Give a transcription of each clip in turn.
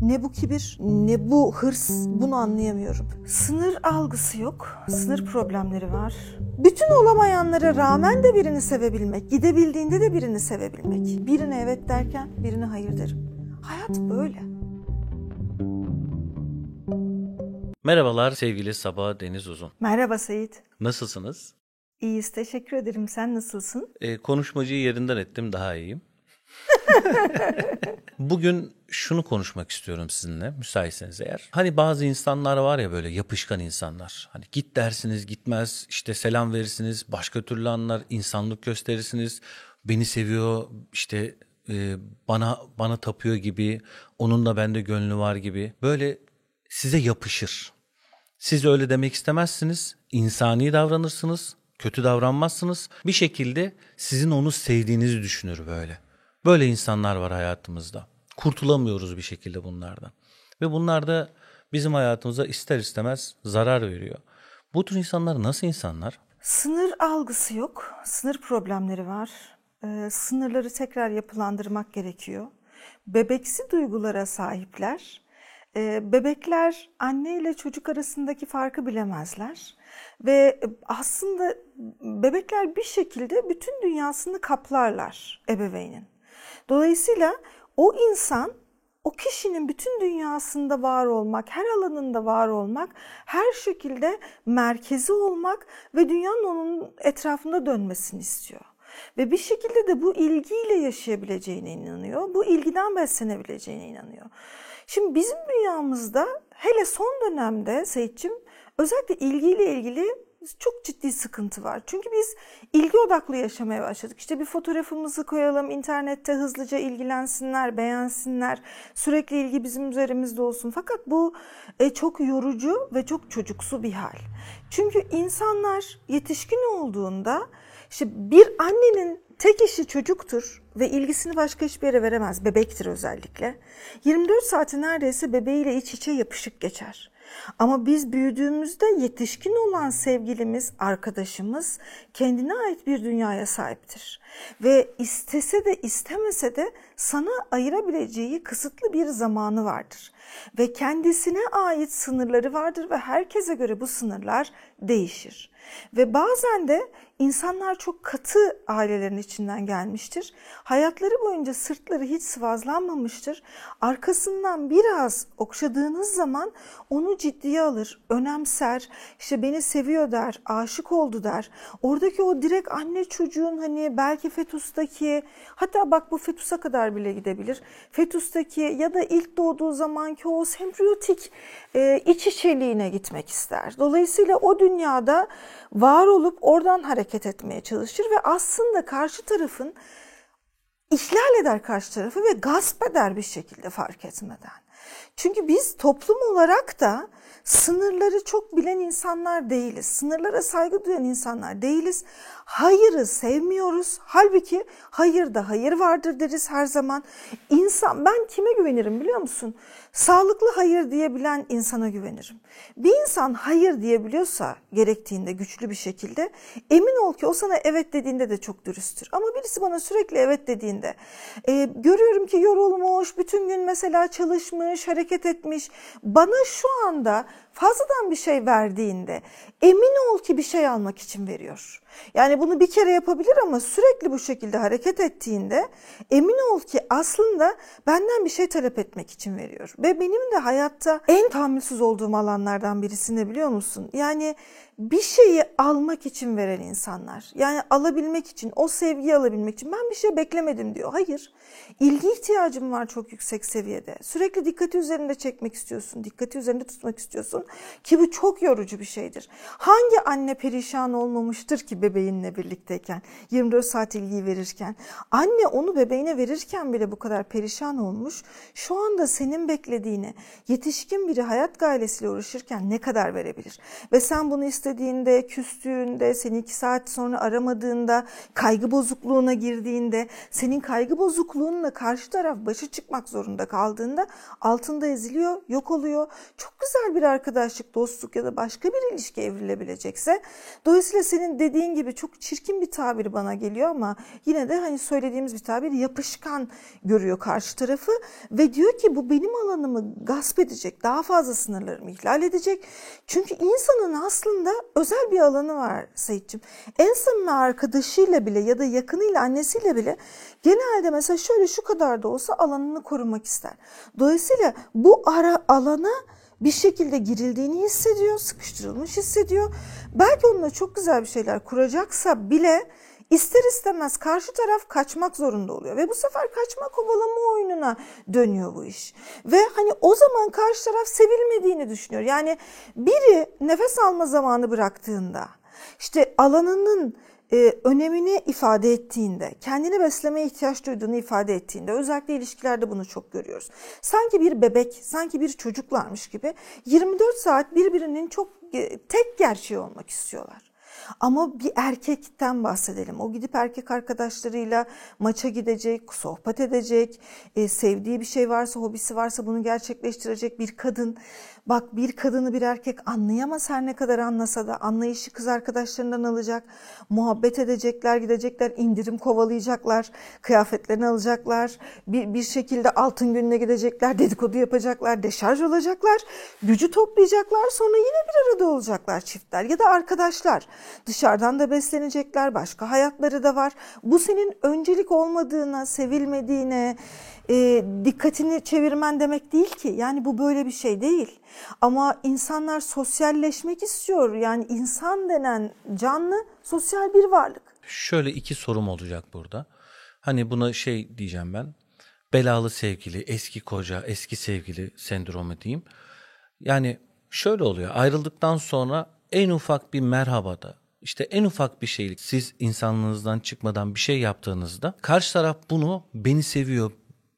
Ne bu kibir, ne bu hırs, bunu anlayamıyorum. Sınır algısı yok, sınır problemleri var. Bütün olamayanlara rağmen de birini sevebilmek, gidebildiğinde de birini sevebilmek. Birine evet derken birine hayır derim. Hayat böyle. Merhabalar sevgili Sabah Deniz Uzun. Merhaba Seyit. Nasılsınız? İyiyiz, teşekkür ederim. Sen nasılsın? Konuşmacıyı yerinden ettim, daha iyiyim. Bugün şunu konuşmak istiyorum sizinle, müsaitseniz eğer. Hani bazı insanlar var ya, böyle yapışkan insanlar. Hani git dersiniz gitmez, işte selam verirsiniz, başka türlü anlar, insanlık gösterirsiniz. Beni seviyor, işte bana tapıyor gibi, onun da bende gönlü var gibi. Böyle size yapışır. Siz öyle demek istemezsiniz, insani davranırsınız, kötü davranmazsınız. Bir şekilde sizin onu sevdiğinizi düşünür böyle. Böyle insanlar var hayatımızda. Kurtulamıyoruz bir şekilde bunlardan. Ve bunlar da bizim hayatımıza ister istemez zarar veriyor. Bu tür insanlar nasıl insanlar? Sınır algısı yok, sınır problemleri var. Sınırları tekrar yapılandırmak gerekiyor. Bebeksi duygulara sahipler. Bebekler anne ile çocuk arasındaki farkı bilemezler. Ve aslında bebekler bir şekilde bütün dünyasını kaplarlar ebeveynin. Dolayısıyla o insan, o kişinin bütün dünyasında var olmak, her alanında var olmak, her şekilde merkezi olmak ve dünyanın onun etrafında dönmesini istiyor. Ve bir şekilde de bu ilgiyle yaşayabileceğine inanıyor, bu ilgiden beslenebileceğine inanıyor. Şimdi bizim dünyamızda hele son dönemde Seyit'ciğim özellikle ilgiyle ilgili çok ciddi sıkıntı var. Çünkü biz ilgi odaklı yaşamaya başladık. İşte bir fotoğrafımızı koyalım, internette hızlıca ilgilensinler, beğensinler. Sürekli ilgi bizim üzerimizde olsun. Fakat bu çok yorucu ve çok çocuksu bir hal. Çünkü insanlar yetişkin olduğunda işte bir annenin tek işi çocuktur ve ilgisini başka hiçbir yere veremez. Bebektir özellikle. 24 saati neredeyse bebeğiyle iç içe yapışık geçer. Ama biz büyüdüğümüzde yetişkin olan sevgilimiz, arkadaşımız kendine ait bir dünyaya sahiptir. Ve istese de istemese de sana ayırabileceği kısıtlı bir zamanı vardır. Ve kendisine ait sınırları vardır ve herkese göre bu sınırlar değişir. Ve bazen de insanlar çok katı ailelerin içinden gelmiştir. Hayatları boyunca sırtları hiç sıvazlanmamıştır. Arkasından biraz okşadığınız zaman onu ciddiye alır, önemser, işte beni seviyor der, aşık oldu der. Oradaki o direkt anne çocuğun hani belki fetüstaki, hatta bak bu fetüse kadar bile gidebilir. Fetüstaki ya da ilk doğduğu zamanki o sembriyotik iç içeliğine gitmek ister. Dolayısıyla o dünyada var olup oradan hareket etmeye çalışır ve aslında karşı tarafın ihlal eder karşı tarafı ve gasp eder bir şekilde fark etmeden. Çünkü biz toplum olarak da sınırları çok bilen insanlar değiliz. Sınırlara saygı duyan insanlar değiliz. Hayırı sevmiyoruz. Halbuki hayır da hayır vardır deriz her zaman. Ben kime güvenirim biliyor musun? Sağlıklı hayır diyebilen insana güvenirim. Bir insan hayır diyebiliyorsa gerektiğinde güçlü bir şekilde emin ol ki o sana evet dediğinde de çok dürüsttür. Ama birisi bana sürekli evet dediğinde görüyorum ki yorulmuş, bütün gün mesela çalışmış, hareket etmiş. Bana şu anda fazladan bir şey verdiğinde emin ol ki bir şey almak için veriyor. Yani bunu bir kere yapabilir ama sürekli bu şekilde hareket ettiğinde emin ol ki aslında benden bir şey talep etmek için veriyor. Ve benim de hayatta en tahammülsüz olduğum alanlardan birisi ne biliyor musun? Yani bir şeyi almak için veren insanlar. Yani alabilmek için, o sevgiyi alabilmek için ben bir şey beklemedim diyor. Hayır, ilgi ihtiyacım var çok yüksek seviyede. Sürekli dikkati üzerinde çekmek istiyorsun, dikkati üzerinde tutmak istiyorsun ki bu çok yorucu bir şeydir. Hangi anne perişan olmamıştır ki bebeğinle birlikteyken, 24 saat ilgiyi verirken? Anne onu bebeğine verirken bile bu kadar perişan olmuş. Şu anda senin beklediğini yetişkin biri hayat gailesiyle uğraşırken ne kadar verebilir? Ve sen bunu istediğinde, küstüğünde, seni 2 saat sonra aramadığında, kaygı bozukluğuna girdiğinde, senin kaygı bozukluğunla karşı taraf başa çıkmak zorunda kaldığında altında eziliyor, yok oluyor. Çok güzel bir arkadaşlık, dostluk ya da başka bir ilişki evrilebilecekse, dolayısıyla senin dediğin dediğin gibi çok çirkin bir tabir bana geliyor ama yine de hani söylediğimiz bir tabir, yapışkan görüyor karşı tarafı ve diyor ki bu benim alanımı gasp edecek, daha fazla sınırlarımı ihlal edecek. Çünkü insanın aslında özel bir alanı var Seyit'ciğim. En samimi arkadaşıyla bile ya da yakınıyla, annesiyle bile genelde mesela şöyle şu kadar da olsa alanını korumak ister. Dolayısıyla bu alana bir şekilde girildiğini hissediyor, sıkıştırılmış hissediyor. Belki onunla çok güzel bir şeyler kuracaksa bile ister istemez karşı taraf kaçmak zorunda oluyor. Ve bu sefer kaçma kovalama oyununa dönüyor bu iş. Ve hani o zaman karşı taraf sevilmediğini düşünüyor. Yani biri nefes alma zamanı bıraktığında, işte alanının önemini ifade ettiğinde, kendini beslemeye ihtiyaç duyduğunu ifade ettiğinde, özellikle ilişkilerde bunu çok görüyoruz. Sanki bir bebek, sanki bir çocuklarmış gibi 24 saat birbirinin çok tek gerçeği olmak istiyorlar. Ama bir erkekten bahsedelim. O gidip erkek arkadaşlarıyla maça gidecek, sohbet edecek, sevdiği bir şey varsa, hobisi varsa bunu gerçekleştirecek bir kadın. Bak, bir kadını bir erkek anlayamaz, her ne kadar anlasa da anlayışı kız arkadaşlarından alacak. Muhabbet edecekler, gidecekler, indirim kovalayacaklar, kıyafetlerini alacaklar. Bir şekilde altın gününe gidecekler, dedikodu yapacaklar, deşarj olacaklar, gücü toplayacaklar, sonra yine bir arada olacaklar çiftler ya da arkadaşlar. Dışarıdan da beslenecekler, başka hayatları da var. Bu senin öncelik olmadığına, sevilmediğine, dikkatini çevirmen demek değil ki. Yani bu böyle bir şey değil. Ama insanlar sosyalleşmek istiyor. Yani insan denen canlı sosyal bir varlık. Şöyle iki sorum olacak burada. Hani buna şey diyeceğim ben. Belalı sevgili, eski koca, eski sevgili sendromu diyeyim. Yani şöyle oluyor. Ayrıldıktan sonra en ufak bir merhabada, İşte en ufak bir şeylik, siz insanlığınızdan çıkmadan bir şey yaptığınızda karşı taraf bunu beni seviyor,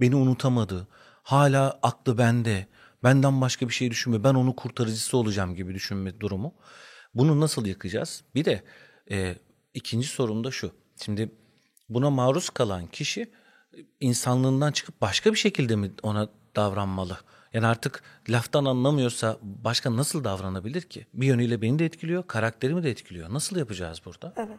beni unutamadı, hala aklı bende, benden başka bir şey düşünmüyor, ben onun kurtarıcısı olacağım gibi düşünme durumu. Bunu nasıl yıkacağız? Bir de ikinci sorum da şu. Şimdi buna maruz kalan kişi insanlığından çıkıp başka bir şekilde mi ona davranmalı? Yani artık laftan anlamıyorsa başka nasıl davranabilir ki? Bir yönüyle beni de etkiliyor, karakterimi de etkiliyor. Nasıl yapacağız burada? Evet.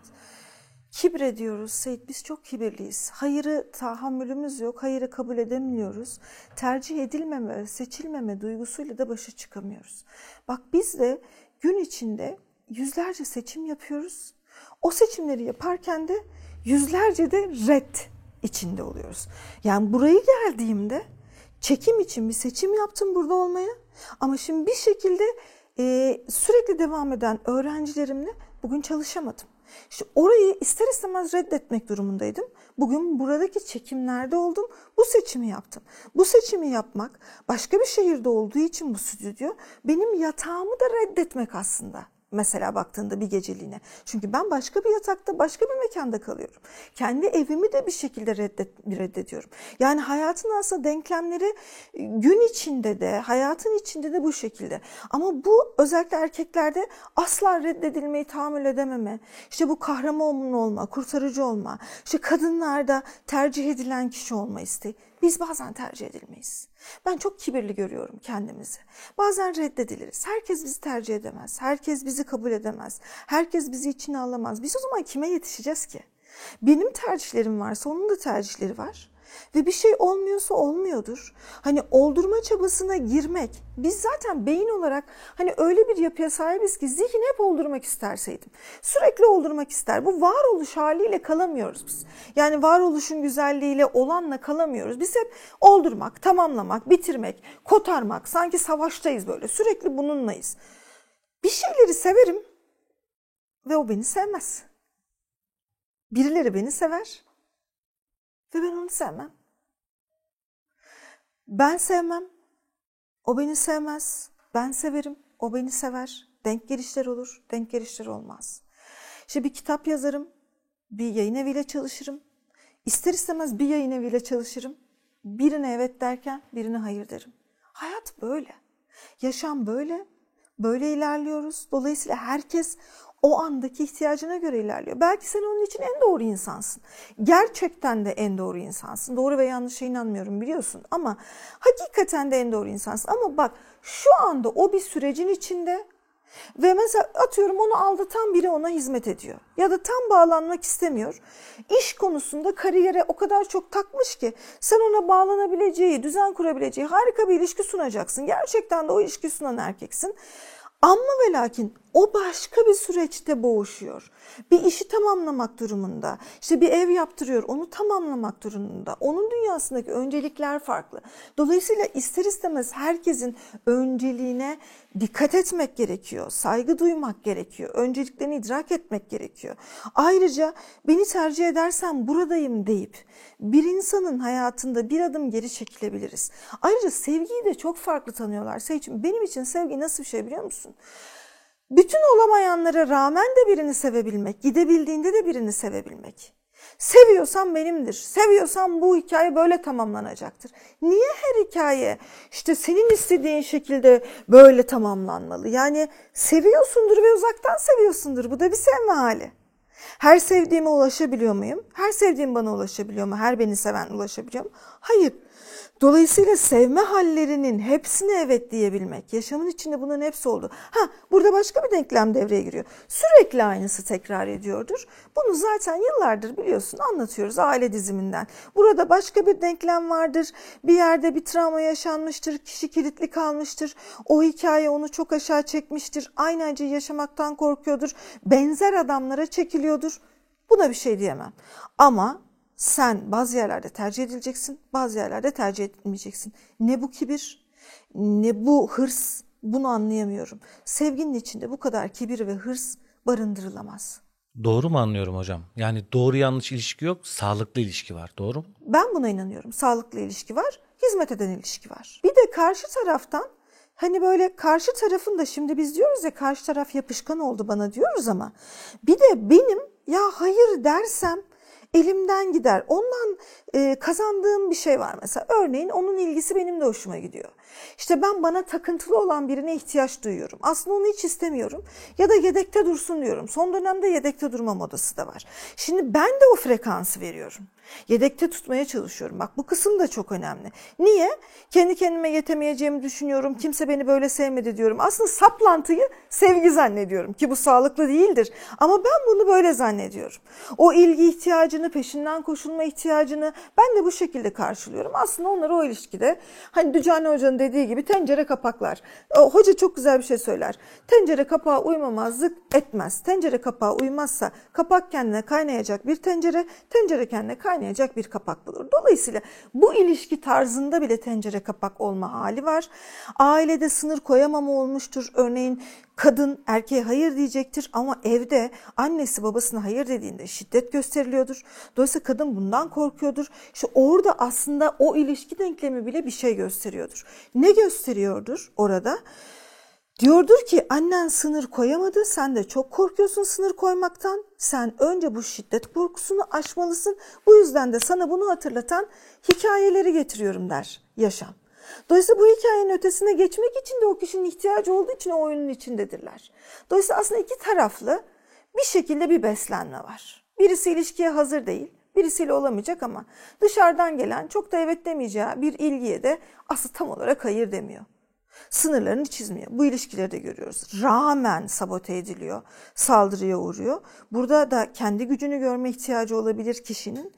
Kibrediyoruz Seyit. Biz çok kibirliyiz. Hayırı tahammülümüz yok. Hayırı kabul edemiyoruz. Tercih edilmeme, seçilmeme duygusuyla da başa çıkamıyoruz. Bak, biz de gün içinde yüzlerce seçim yapıyoruz. O seçimleri yaparken de yüzlerce de red içinde oluyoruz. Yani buraya geldiğimde çekim için bir seçim yaptım burada olmaya. Ama şimdi bir şekilde sürekli devam eden öğrencilerimle bugün çalışamadım. İşte orayı ister istemez reddetmek durumundaydım. Bugün buradaki çekimlerde oldum. Bu seçimi yaptım. Bu seçimi yapmak başka bir şehirde olduğu için bu stüdyo benim yatağımı da reddetmek aslında. Mesela baktığında bir geceliğine. Çünkü ben başka bir yatakta, başka bir mekanda kalıyorum. Kendi evimi de bir şekilde reddediyorum. Yani hayatın aslında denklemleri gün içinde de, hayatın içinde de bu şekilde. Ama bu özellikle erkeklerde asla reddedilmeyi tahammül edememe, işte bu kahraman olma, kurtarıcı olma, işte kadınlarda tercih edilen kişi olma isteği. Biz bazen tercih edilmeyiz. Ben çok kibirli görüyorum kendimizi. Bazen reddediliriz. Herkes bizi tercih edemez. Herkes bizi kabul edemez. Herkes bizi içine alamaz. Biz o zaman kime yetişeceğiz ki? Benim tercihlerim varsa onun da tercihleri var. Ve bir şey olmuyorsa olmuyordur. Hani oldurma çabasına girmek. Biz zaten beyin olarak hani öyle bir yapıya sahibiz ki zihin hep oldurmak isterseydim. Sürekli oldurmak ister. Bu varoluş haliyle kalamıyoruz biz. Yani varoluşun güzelliğiyle olanla kalamıyoruz. Biz hep oldurmak, tamamlamak, bitirmek, kotarmak. Sanki savaştayız böyle. Sürekli bununlayız. Bir şeyleri severim ve o beni sevmez. Birileri beni sever ve ben onu sevmem. Ben sevmem, o beni sevmez. Ben severim, o beni sever. Denk gelişler olur, denk gelişler olmaz. İşte bir kitap yazarım, bir yayın eviyle çalışırım. İster istemez bir yayın eviyle çalışırım. Birine evet derken birine hayır derim. Hayat böyle. Yaşam böyle. Böyle ilerliyoruz. Dolayısıyla herkes o andaki ihtiyacına göre ilerliyor. Belki sen onun için en doğru insansın. Gerçekten de en doğru insansın. Doğru ve yanlışa inanmıyorum biliyorsun. Ama hakikaten de en doğru insansın. Ama bak, şu anda o bir sürecin içinde Ve mesela atıyorum onu aldatan biri ona hizmet ediyor. Ya da tam bağlanmak istemiyor. İş konusunda kariyere o kadar çok takmış ki sen ona bağlanabileceği, düzen kurabileceği harika bir ilişki sunacaksın. Gerçekten de o ilişki sunan erkeksin. Amma ve lakin o başka bir süreçte boğuşuyor. Bir işi tamamlamak durumunda. İşte bir ev yaptırıyor, onu tamamlamak durumunda. Onun dünyasındaki öncelikler farklı. Dolayısıyla ister istemez herkesin önceliğine dikkat etmek gerekiyor. Saygı duymak gerekiyor. Önceliklerini idrak etmek gerekiyor. Ayrıca beni tercih edersen buradayım deyip bir insanın hayatında bir adım geri çekilebiliriz. Ayrıca sevgiyi de çok farklı tanıyorlar. Benim için sevgi nasıl bir şey biliyor musun? Bütün olamayanlara rağmen de birini sevebilmek, gidebildiğinde de birini sevebilmek. Seviyorsam benimdir. Seviyorsam bu hikaye böyle tamamlanacaktır. Niye her hikaye işte senin istediğin şekilde böyle tamamlanmalı? Yani seviyorsundur ve uzaktan seviyorsundur. Bu da bir sevme hali. Her sevdiğime ulaşabiliyor muyum? Her sevdiğim bana ulaşabiliyor mu? Her beni seven ulaşabiliyor mu? Hayır. Dolayısıyla sevme hallerinin hepsine evet diyebilmek, yaşamın içinde bunların hepsi oldu. Burada başka bir denklem devreye giriyor. Sürekli aynısı tekrar ediyordur. Bunu zaten yıllardır biliyorsun, anlatıyoruz aile diziminden. Burada başka bir denklem vardır. Bir yerde bir travma yaşanmıştır, kişi kilitli kalmıştır. O hikaye onu çok aşağı çekmiştir. Aynı acıyı yaşamaktan korkuyordur. Benzer adamlara çekiliyordur. Buna bir şey diyemem. Ama sen bazı yerlerde tercih edileceksin, bazı yerlerde tercih edilmeyeceksin. Ne bu kibir, ne bu hırs, bunu anlayamıyorum. Sevginin içinde bu kadar kibir ve hırs barındırılamaz. Doğru mu anlıyorum hocam? Yani doğru yanlış ilişki yok, sağlıklı ilişki var. Doğru mu? Ben buna inanıyorum. Sağlıklı ilişki var, hizmet eden ilişki var. Bir de karşı taraftan böyle karşı tarafın da şimdi biz diyoruz ya karşı taraf yapışkan oldu bana diyoruz ama bir de benim ya hayır dersem elimden gider. Ondan kazandığım bir şey var mesela. Örneğin onun ilgisi benim de hoşuma gidiyor. İşte ben bana takıntılı olan birine ihtiyaç duyuyorum. Aslında onu hiç istemiyorum. Ya da yedekte dursun diyorum. Son dönemde yedekte durma modası da var. Şimdi ben de o frekansı veriyorum. Yedekte tutmaya çalışıyorum. Bak bu kısım da çok önemli. Niye? Kendi kendime yetemeyeceğimi düşünüyorum. Kimse beni böyle sevmedi diyorum. Aslında saplantıyı sevgi zannediyorum ki bu sağlıklı değildir. Ama ben bunu böyle zannediyorum. O ilgi ihtiyacını, peşinden koşulma ihtiyacını ben de bu şekilde karşılıyorum. Aslında onları o ilişkide Dücane Hoca'nın dediği gibi tencere kapaklar. Hoca çok güzel bir şey söyler. Tencere kapağı uymamazlık etmez. Tencere kapağı uymazsa kapak kendine kaynayacak bir tencere, tencere kendine kaynayacak bir kapak bulur. Dolayısıyla bu ilişki tarzında bile tencere kapak olma hali var. Ailede sınır koyamama olmuştur. Örneğin kadın erkeğe hayır diyecektir ama evde annesi babasına hayır dediğinde şiddet gösteriliyordur. Dolayısıyla kadın bundan korkuyordur. İşte orada aslında o ilişki denklemi bile bir şey gösteriyordur. Ne gösteriyordur orada? Diyordur ki annen sınır koyamadı, sen de çok korkuyorsun sınır koymaktan. Sen önce bu şiddet korkusunu aşmalısın. Bu yüzden de sana bunu hatırlatan hikayeleri getiriyorum der yaşam. Dolayısıyla bu hikayenin ötesine geçmek için de o kişinin ihtiyacı olduğu için o oyunun içindedirler. Dolayısıyla aslında iki taraflı bir şekilde bir beslenme var. Birisi ilişkiye hazır değil, birisiyle olamayacak ama dışarıdan gelen çok da evet demeyeceği bir ilgiye de aslında tam olarak hayır demiyor. Sınırlarını çizmiyor. Bu ilişkileri de görüyoruz. Rağmen sabote ediliyor, saldırıya uğruyor. Burada da kendi gücünü görme ihtiyacı olabilir kişinin.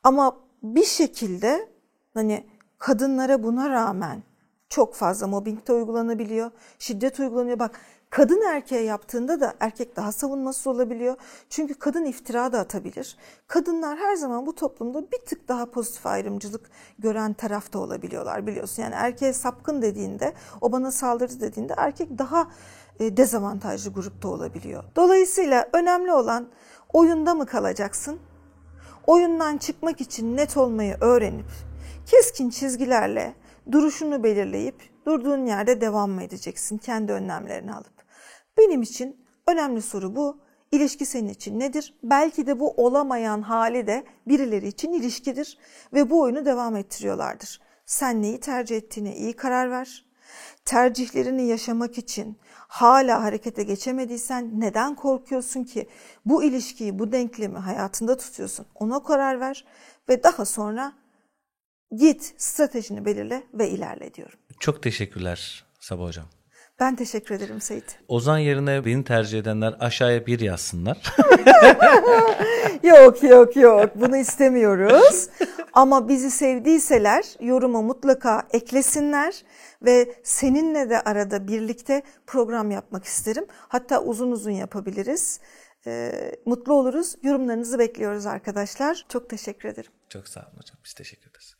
Ama bir şekilde kadınlara buna rağmen çok fazla mobbing de uygulanabiliyor, şiddet uygulanıyor. Bak kadın erkeğe yaptığında da erkek daha savunmasız olabiliyor. Çünkü kadın iftira da atabilir. Kadınlar her zaman bu toplumda bir tık daha pozitif ayrımcılık gören tarafta olabiliyorlar biliyorsun. Yani erkeğe sapkın dediğinde, o bana saldırdı dediğinde erkek daha dezavantajlı grupta olabiliyor. Dolayısıyla önemli olan oyunda mı kalacaksın? Oyundan çıkmak için net olmayı öğrenip keskin çizgilerle duruşunu belirleyip durduğun yerde devam mı edeceksin kendi önlemlerini alıp? Benim için önemli soru bu. İlişki senin için nedir? Belki de bu olamayan hali de birileri için ilişkidir ve bu oyunu devam ettiriyorlardır. Sen neyi tercih ettiğine iyi karar ver. Tercihlerini yaşamak için hala harekete geçemediysen neden korkuyorsun ki? Bu ilişkiyi, bu denklemi hayatında tutuyorsun. Ona karar ver ve daha sonra git stratejini belirle ve ilerle diyorum. Çok teşekkürler Sabah Hocam. Ben teşekkür ederim Sait. Ozan yerine beni tercih edenler aşağıya 1 yazsınlar. Yok. Bunu istemiyoruz. Ama bizi sevdiyseler yoruma mutlaka eklesinler ve seninle de arada birlikte program yapmak isterim. Hatta uzun uzun yapabiliriz. Mutlu oluruz. Yorumlarınızı bekliyoruz arkadaşlar. Çok teşekkür ederim. Çok sağ olun hocam. Biz teşekkür ederiz.